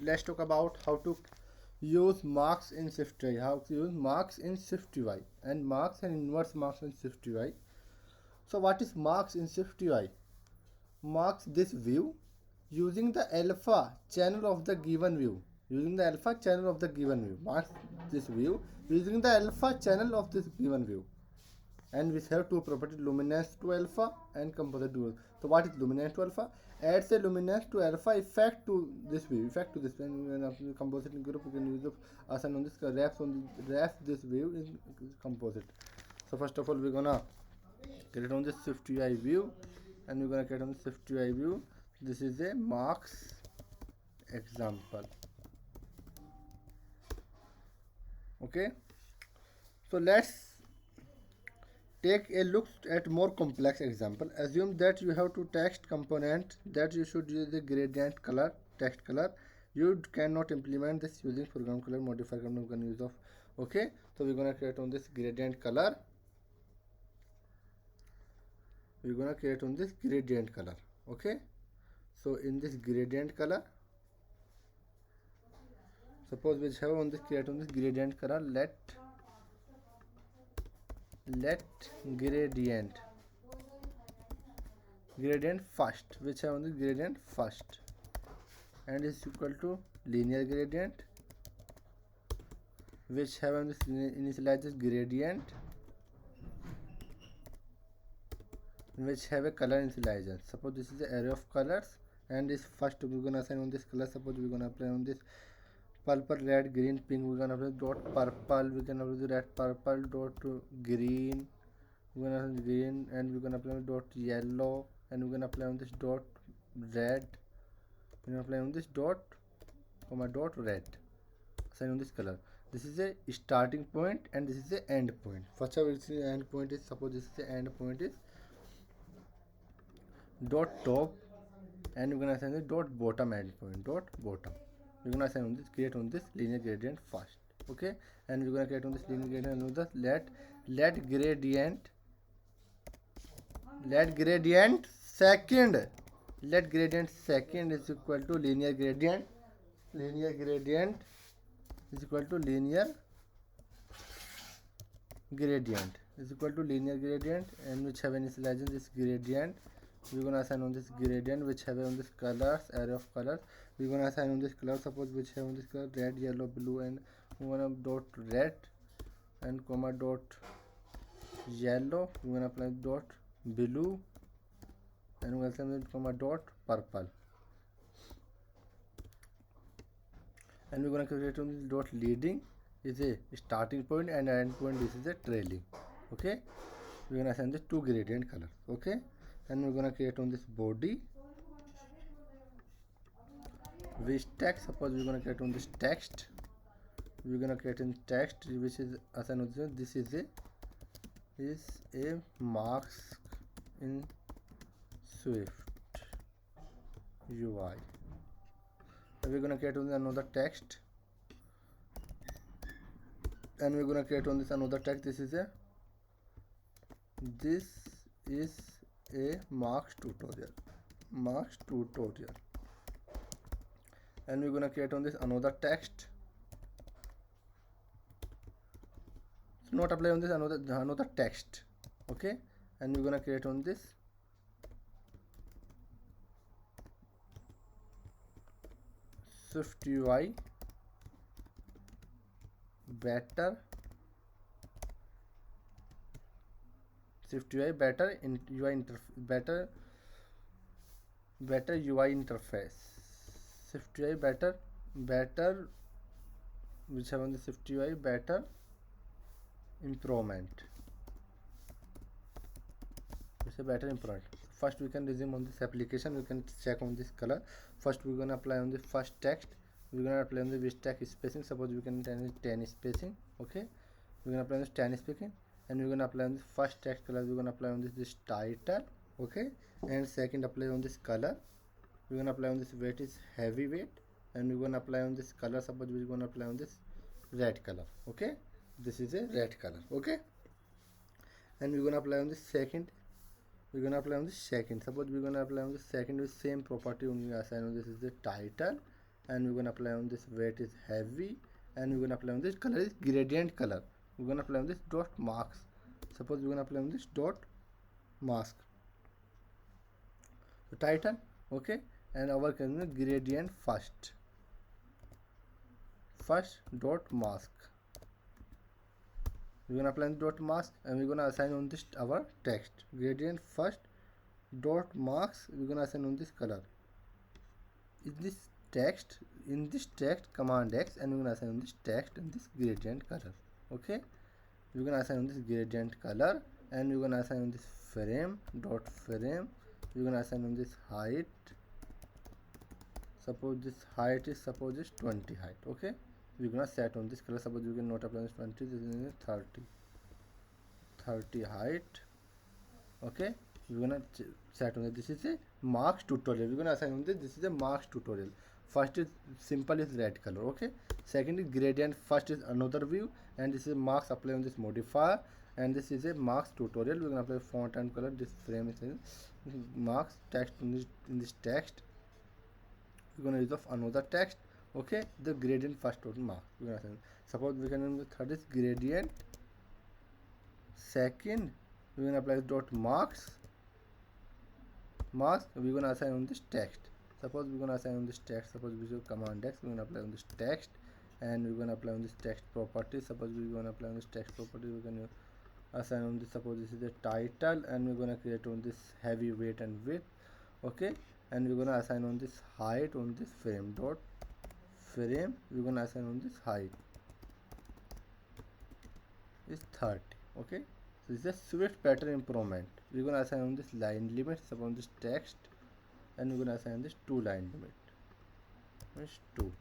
let's talk about how to use marks in SwiftUI. How to use marks in SwiftUI and marks and inverse marks in SwiftUI. So what is marks in SwiftUI? Marks this view using the alpha channel of the given view. Using the alpha channel of the given view. Marks this view using the alpha channel of this given view. And we have two properties, luminance to alpha and composite to alpha. So what is luminance to alpha? Adds a luminance to alpha effect to this view, and composite group you can use the assign on this wraps this view in composite. So first of all we're gonna create on this SwiftUI view, and we're gonna create on the SwiftUI view. This is a marks example. Okay, so let's take a look at more complex example. Assume that you have to text component that you should use the gradient color, text color. You cannot implement this using foreground color modifier can use of. Okay, so we're gonna create on this gradient color. We're gonna create on this gradient color. Okay, so in this gradient color, suppose we have on this create on this gradient color. Let gradient first, which have on the gradient first, and is equal to linear gradient, which have on this initializes gradient, which have a color initializer. Suppose this is the array of colors, and this first we're gonna assign on this color. Suppose we're gonna apply on this purple, red, green, pink. We're gonna apply dot purple. We can apply the red, purple dot green. We're gonna apply green, and we're gonna apply dot yellow, and we're gonna apply on this dot red. We're gonna apply on this dot red. Assign on this color. This is a starting point, and this is the end point. First of all, the end point is, suppose this is the end point is dot top, and we're gonna assign the dot bottom end point, dot bottom. We're gonna assign on this, create on this linear gradient first. Okay, and we're gonna create on this linear gradient and the let gradient second. Let gradient second is equal to linear gradient. Linear gradient is equal to linear gradient is equal to linear gradient, and which have initialization this gradient. We're gonna assign on this gradient which have on this colors, array of colors. We're gonna assign on this color, suppose which have on this color red, yellow, blue, and we're gonna dot red and comma dot yellow. We're gonna apply dot blue, and we're gonna assign comma dot purple, and we're gonna create on this dot leading is a starting point, and end point this is a trailing. Okay, we're gonna assign the two gradient colors. Okay, and we're gonna create on this body with text. Suppose we're gonna create on this text. We're gonna create in text which is assigned on this is a marks in Swift UI. And we're gonna create on another text, and we're gonna create on this another text. This is a marks tutorial, and we're gonna create on this another text. So not apply on this another text. Okay, and we're gonna create on this SwiftUI better in UI better UI interface. SwiftUI better which have on the SwiftUI better improvement. It's a better improvement. First we can resume on this application. We can check on this color. First we're gonna apply on the first text. We're gonna apply on the with text spacing. Suppose we can 10 spacing. Okay, we're gonna apply on this 10 spacing, and we're gonna apply on this first text color. We're gonna apply on this title. Okay, and second apply on this color. We're gonna apply on this weight is heavy weight, and we're gonna apply on this color. Suppose we're gonna apply on this red color. Okay, this is a red color. Okay, and we're gonna apply on the second. Suppose we're gonna apply on the second with same property only assign on this is the title, and we're gonna apply on this weight is heavy, and we're gonna apply on this color is gradient color. We're gonna apply on this dot marks. Suppose we're gonna apply on this dot mask. So title, okay, and our gradient first dot mask. We're gonna apply the dot mask, and we're gonna assign on this our text gradient first dot marks. We're gonna assign on this color in this text command X, and we're gonna assign on this text and this gradient color. Okay, we're gonna assign on this gradient color, and we're gonna assign on this frame dot frame. We're gonna assign on this height. Suppose this height is 20 height. Okay, we're gonna set on this color. Suppose you can not apply this 20, this is 30 height. Okay, we're gonna set on this is a marks tutorial. We're gonna assign on this is a marks tutorial. First is simple is red color. Okay, second is gradient first is another view, and this is marks apply on this modifier, and this is a marks tutorial. We're gonna apply font and color. This frame is marks text in this text. We're gonna use of another text. Okay, the gradient first total mark. We're gonna assign. Suppose we can use the third is gradient second. We're gonna apply dot marks. We're gonna assign on this text. Suppose we're gonna assign on this text. Suppose we use command X. We're gonna apply on this text, and we're gonna apply on this text property. Suppose we're gonna apply on this text property. We're gonna assign on this. Suppose this is the title, and we're gonna create on this heavy weight and width. Okay, and we're gonna assign on this height on this frame dot frame. We're gonna assign on this height is 30. Okay, so this is a swift pattern improvement. We're gonna assign on this line limit upon this text, and we're gonna assign this 2 line limit. Is 2.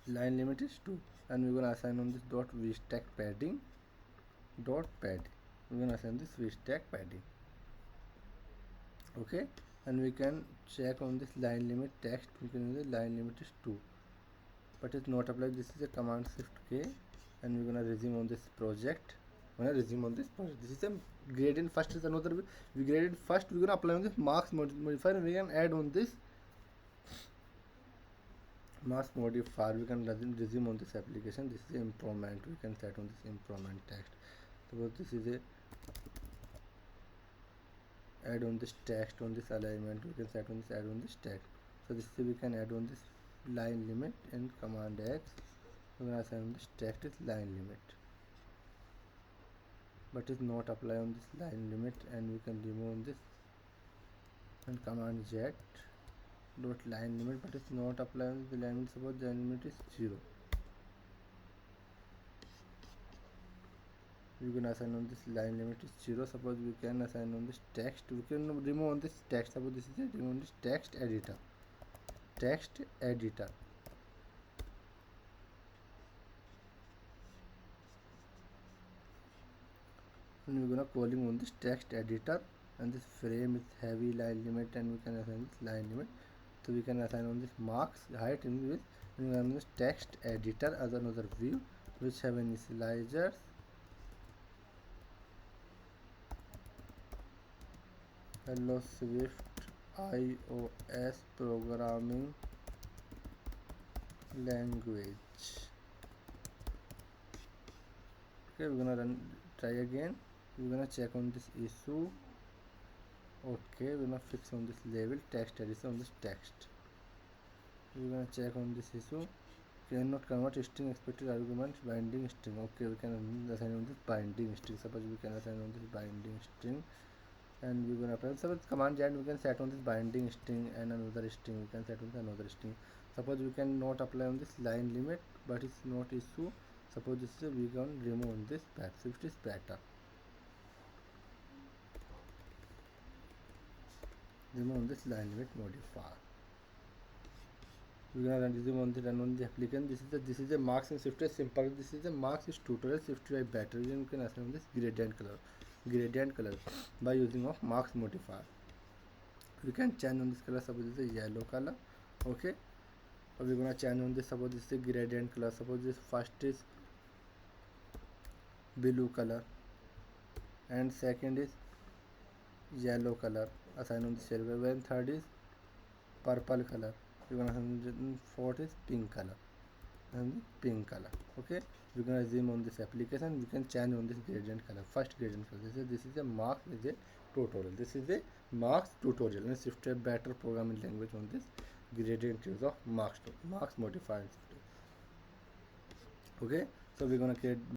Line limit is 2, and we're gonna assign on this dot vstack padding dot padding. We're gonna assign this vstack padding. Okay, and we can check on this line limit text. We can use the line limit is 2, but it's not applied. This is a command shift K, and we're gonna resume on this project. This is a gradient first is another. We gradient first. We're gonna apply on this marks modifier, and we can add on this marks modifier. We can resume on this application. This is improvement. We can set on this improvement text. Suppose this is a add on this text on this alignment. We can set on this add on this text. So this is we can add on this line limit and command X. We're gonna assign this text is line limit, but it's not apply on this line limit, and we can remove this and command Z dot line limit, but it's not apply on the line limit. Suppose the line limit is 0. We're gonna assign on this line limit is 0. Suppose we can assign on this text. We can remove on this text. Suppose this is a remove on this text editor. And we're gonna calling on this text editor, and this frame is heavy line limit, and we can assign this line limit. So we can assign on this marks height in this, and we have this text editor as another view which have initializers. Hello Swift iOS programming language. Okay, we're gonna try again. We're gonna check on this issue. Okay, we're gonna fix on this label text edition on this text. We're gonna check on this issue. Cannot convert string expected arguments binding string. Okay, we can assign on this binding string. Suppose we can assign on this binding string, and we're gonna apply. Suppose command Z, we can set on this binding string and another string. We can set on another string. Suppose we can not apply on this line limit, but it's not issue. Suppose this is we can remove this back. Shift is better. Remove this line limit modifier. We're gonna run on the application. This is a marks in Swift simple. This is a marks is tutorial SwiftUI better. You can assign this gradient color by using of marks modifier. We can change on this color. Suppose this is a yellow color. Okay, we're gonna change on this. Suppose this is a gradient color. Suppose this first is blue color, and second is yellow color. Assign on this yellow. When third is purple color. We're gonna have fourth is pink color and the pink color. Okay, we're gonna zoom on this application. We can change on this gradient color. First gradient color. This is a mark with a tutorial. This is a marks tutorial and Swift better programming language on this gradient use of marks modifiers. Okay, so we're gonna create